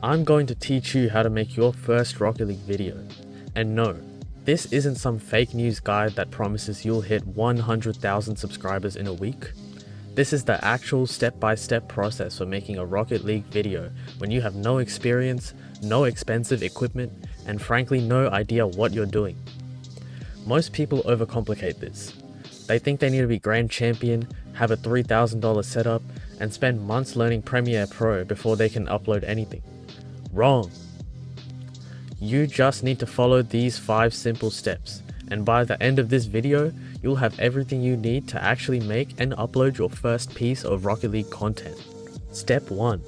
I'm going to teach you how to make your first Rocket League video. And no, this isn't some fake news guide that promises you'll hit 100,000 subscribers in a week. This is the actual step-by-step process for making a Rocket League video when you have no experience, no expensive equipment, and frankly no idea what you're doing. Most people overcomplicate this. They think they need to be Grand Champion, have a $3,000 setup, and spend months learning Premiere Pro before they can upload anything. Wrong. You just need to follow these 5 simple steps, and by the end of this video, you'll have everything you need to actually make and upload your first piece of Rocket League content. Step 1.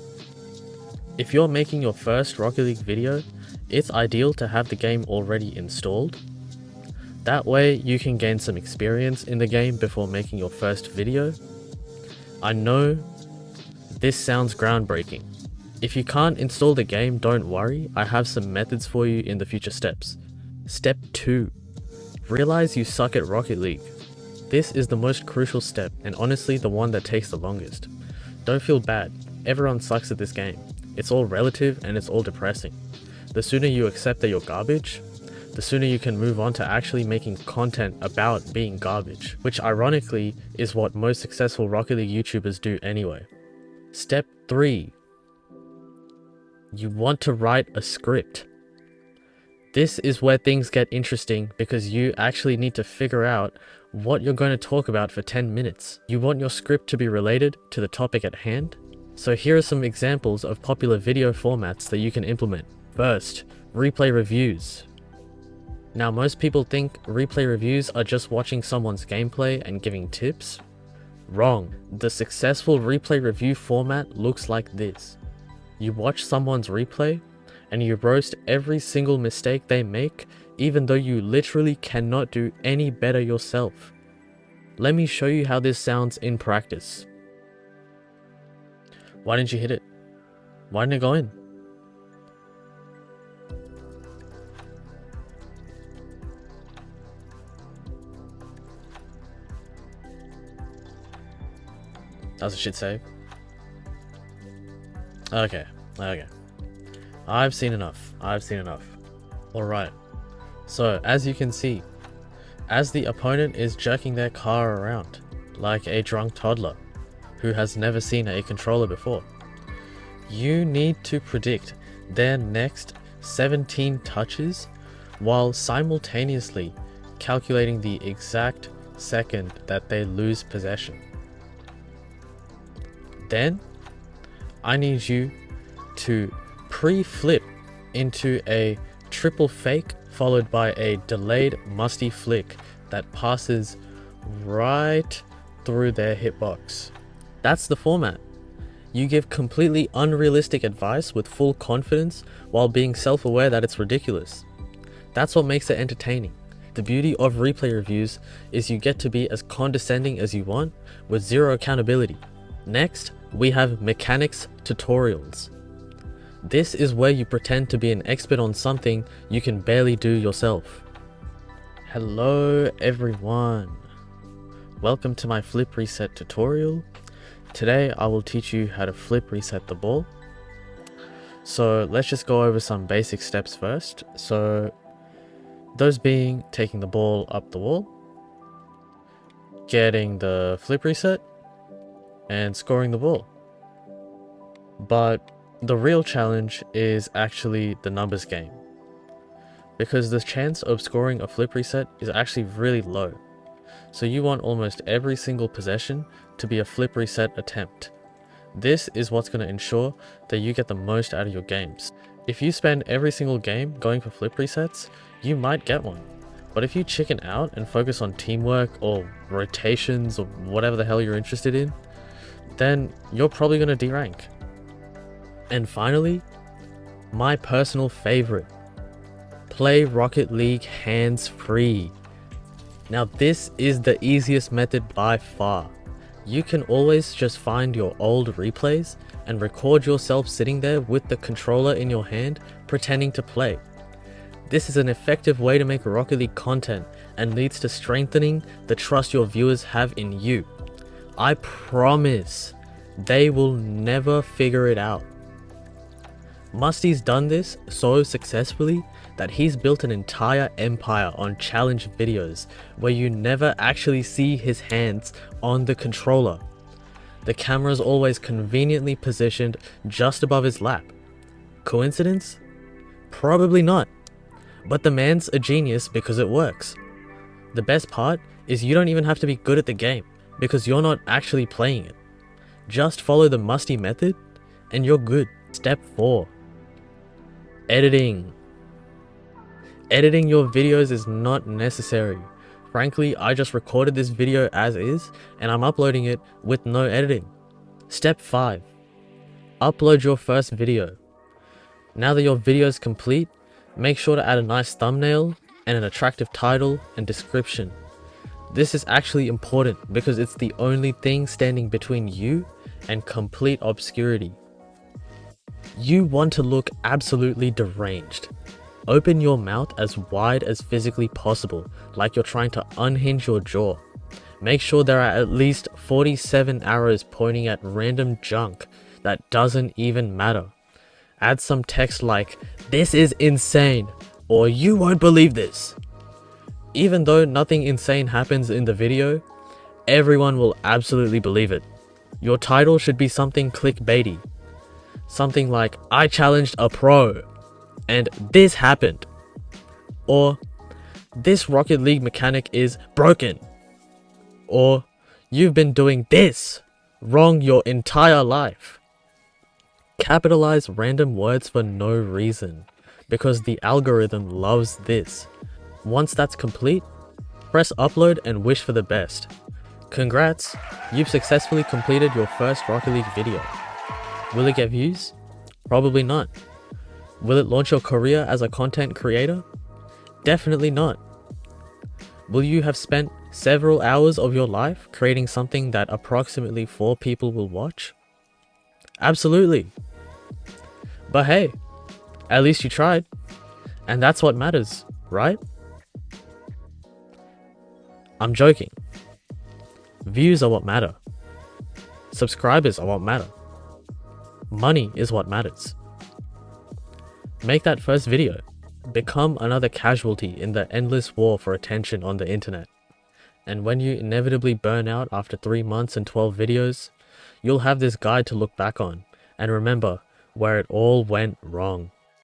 If you're making your first Rocket League video, it's ideal to have the game already installed. That way you can gain some experience in the game before making your first video. I know this sounds groundbreaking. If you can't install the game, don't worry, I have some methods for you in the future steps. Step 2. Realize you suck at Rocket League. This is the most crucial step and honestly the one that takes the longest. Don't feel bad, everyone sucks at this game. It's all relative and it's all depressing. The sooner you accept that you're garbage, the sooner you can move on to actually making content about being garbage, which ironically is what most successful Rocket League YouTubers do anyway. Step 3. You want to write a script. This is where things get interesting because you actually need to figure out what you're going to talk about for 10 minutes. You want your script to be related to the topic at hand. So here are some examples of popular video formats that you can implement. First, replay reviews. Now most people think replay reviews are just watching someone's gameplay and giving tips. Wrong. The successful replay review format looks like this. You watch someone's replay and you roast every single mistake they make, even though you literally cannot do any better yourself. Let me show you how this sounds in practice. Why didn't you hit it? Why didn't it go in? That was a shit save. Okay. I've seen enough. Alright. So, as you can see, as the opponent is jerking their car around, like a drunk toddler, who has never seen a controller before, you need to predict their next 17 touches while simultaneously calculating the exact second that they lose possession. Then, I need you to pre-flip into a triple fake followed by a delayed musty flick that passes right through their hitbox. That's the format. You give completely unrealistic advice with full confidence while being self-aware that it's ridiculous. That's what makes it entertaining. The beauty of replay reviews is you get to be as condescending as you want with zero accountability. Next, we have mechanics tutorials. This is where you pretend to be an expert on something you can barely do yourself. Hello everyone. Welcome to my flip reset tutorial. Today I will teach you how to flip reset the ball. So let's just go over some basic steps first. So those being taking the ball up the wall, getting the flip reset, and scoring the ball. But the real challenge is actually the numbers game, because the chance of scoring a flip reset is actually really low. So you want almost every single possession to be a flip reset attempt. This is what's going to ensure that you get the most out of your games. If you spend every single game going for flip resets, you might get one. But if you chicken out and focus on teamwork or rotations or whatever the hell you're interested in, then you're probably going to D-rank. And finally, my personal favorite, play Rocket League hands-free. Now this is the easiest method by far. You can always just find your old replays and record yourself sitting there with the controller in your hand pretending to play. This is an effective way to make Rocket League content and leads to strengthening the trust your viewers have in you. I promise they will never figure it out. Musty's done this so successfully that he's built an entire empire on challenge videos where you never actually see his hands on the controller. The camera's always conveniently positioned just above his lap. Coincidence? Probably not. But the man's a genius because it works. The best part is you don't even have to be good at the game because you're not actually playing it. Just follow the Musty method and you're good. Step 4. Editing. Editing your videos is not necessary. Frankly, I just recorded this video as is and I'm uploading it with no editing. Step 5. Upload your first video. Now that your video is complete, make sure to add a nice thumbnail and an attractive title and description. This is actually important because it's the only thing standing between you and complete obscurity. You want to look absolutely deranged. Open your mouth as wide as physically possible, like you're trying to unhinge your jaw. Make sure there are at least 47 arrows pointing at random junk that doesn't even matter. Add some text like, "This is insane," or "You won't believe this." Even though nothing insane happens in the video, everyone will absolutely believe it. Your title should be something clickbaity. Something like, "I challenged a pro," and "This happened." Or, "This Rocket League mechanic is broken." Or, "You've been doing this wrong your entire life." Capitalize random words for no reason, because the algorithm loves this. Once that's complete, press upload and wish for the best. Congrats, you've successfully completed your first Rocket League video. Will it get views? Probably not. Will it launch your career as a content creator? Definitely not. Will you have spent several hours of your life creating something that approximately 4 people will watch? Absolutely. But hey, at least you tried. And that's what matters, right? I'm joking. Views are what matter. Subscribers are what matter. Money is what matters. Make that first video. Become another casualty in the endless war for attention on the internet. And when you inevitably burn out after 3 months and 12 videos, you'll have this guide to look back on and remember where it all went wrong.